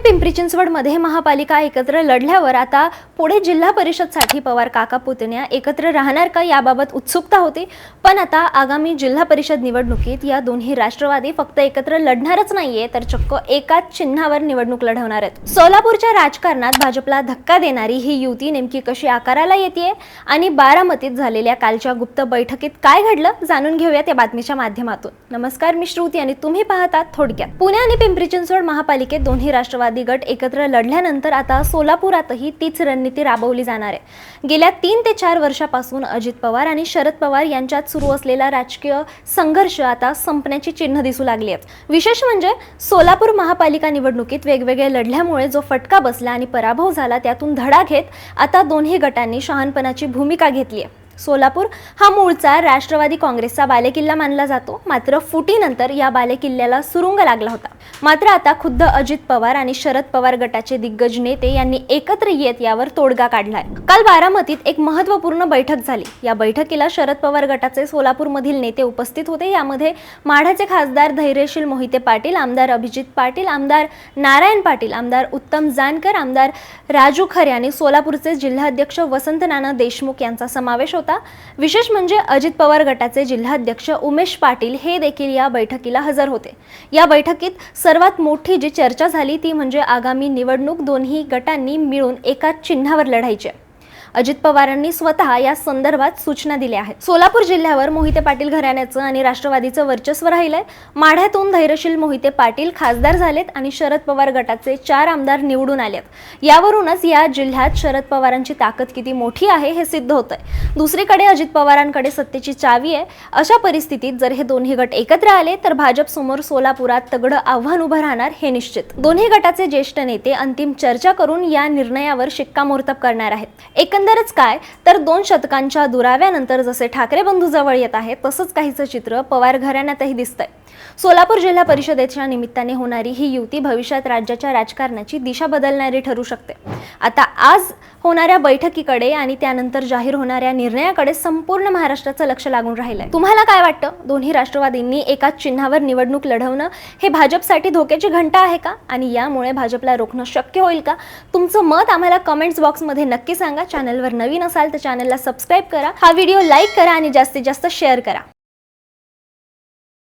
पिंपरी चिंचवडमध्ये महापालिका एकत्र लढल्यावर आता पुढे जिल्हा परिषदसाठी पवार काका पुतण्या एकत्र राहणार का याबाबत उत्सुकता होती। पण आता आगामी जिल्हा परिषद निवडणुकीत या दोन्ही राष्ट्रवादी फक्त एकत्र लढणारच नाहीये तर चक्क एकाच चिन्हावर निवडणूक लढवणार आहेत। सोलापूरच्या राजकारणात भाजपला धक्का देणारी ही युती नेमकी कशी आकाराला येते आणि बारामतीत झालेल्या कालच्या गुप्त बैठकीत काय घडलं जाणून घेऊयात या बातमीच्या माध्यमातून। नमस्कार, मी श्रुती आणि तुम्ही पाहतात थोडक्यात। पुणे आणि पिंपरी चिंचवड महापालिकेत दोन्ही राष्ट्रवादी गट एकत्र लढल्यानंतर आता सोलापुरातही तीच रणनीती राबवली जाणार आहे। गेल्या 3 ते 4 वर्षापासून अजित पवार आणि शरद पवार यांच्यात सुरू असलेला राजकीय संघर्ष आता संपण्याची चिन्ह दिसू लागली आहेत। विशेष म्हणजे सोलापूर महापालिका निवडणुकीत वेगवेगळे लढल्यामुळे जो फटका बसला आणि पराभव झाला त्यातून धडा घेत आता दोन्ही गटांनी शहाणपणाची भूमिका घेतली आहे। सोलापूर हा मूळचा राष्ट्रवादी काँग्रेसचा बालेकिल्ला मानला जातो, मात्र फुटीनंतर या बालेकिल्ल्याला सुरुंग लागला होता। मात्र आता खुद्द अजित पवार आणि शरद पवार गटाचे दिग्गज नेते यांनी एकत्र येत यावर तोडगा काढलाय। काल बारामतीत एक महत्त्वपूर्ण बैठक झाली। या बैठकीला शरद पवार गटाचे सोलापूरमधील नेते उपस्थित होते। यामध्ये माढ्याचे खासदार धैर्यशील मोहिते पाटील, आमदार अभिजित पाटील, आमदार नारायण पाटील, आमदार उत्तम जानकर, आमदार राजू खरे आणि सोलापूरचे जिल्हाध्यक्ष वसंत नाना देशमुख यांचा समावेश होता। विशेष म्हणजे अजित पवार गटाचे जिल्हाध्यक्ष उमेश पाटील हे देखील या बैठकीला हजर होते। या बैठकीत सर्वात मोठी जी चर्चा झाली ती म्हणजे आगामी निवडणूक दोन्ही गटांनी मिळून एकाच चिन्हावर लढायची। अजित पवारांनी स्वतः या संदर्भात सूचना दिल्या आहेत। सोलापूर जिल्ह्यावर मोहिते पाटील घराण्याचं आणि राष्ट्रवादीचं वर्चस्व राहिलंय। माढ्यातून धैर्यशील मोहिते पाटील खासदार झालेत आणि शरद पवार गटाचे 4 आमदार निवडून आलेत। यावरूनच या जिल्ह्यात शरद पवारांची ताकद किती मोठी आहे हे सिद्ध होतंय। दुसरीकडे अजित पवारांकडे सत्तेची चावी आहे। अशा परिस्थितीत जर हे दोन्ही गट एकत्र आले तर भाजप समोर सोलापुरात तगडं आव्हान उभं राहणार हे निश्चित। दोन्ही गटाचे ज्येष्ठ नेते अंतिम चर्चा करून या निर्णयावर शिक्कामोर्तब करणार आहेत। एकंदरच काय तर 2 शतकांच्या दुराव्यानंतर जसे ठाकरे बंधू जवळ येत आहेत तसंच काहीचं चित्र पवार घराण्यातही दिसतंय। सोलापूर जिल्हा परिषदेच्या निमित्ताने होणारी ही युती भविष्यात राज्याच्या राजकारणाची दिशा बदलणारी ठरू शकते। आता आज होणाऱ्या बैठकीकडे आणि त्यानंतर जाहीर होणाऱ्या निर्णयाकडे संपूर्ण महाराष्ट्राचं लक्ष लागून राहिलंय। तुम्हाला काय वाटतं, दोन्ही राष्ट्रवादींनी एकाच चिन्हावर निवडणूक लढवणं हे भाजपसाठी धोक्याची घंटा आहे का आणि यामुळे भाजपला रोखणं शक्य होईल का? तुमचं मत आम्हाला कमेंट्स बॉक्समध्ये नक्की सांगा। चॅनलवर नवीन असाल तर चॅनलला सबस्क्राइब करा, हा व्हिडिओ लाईक करा आणि जास्तीत जास्त शेअर करा।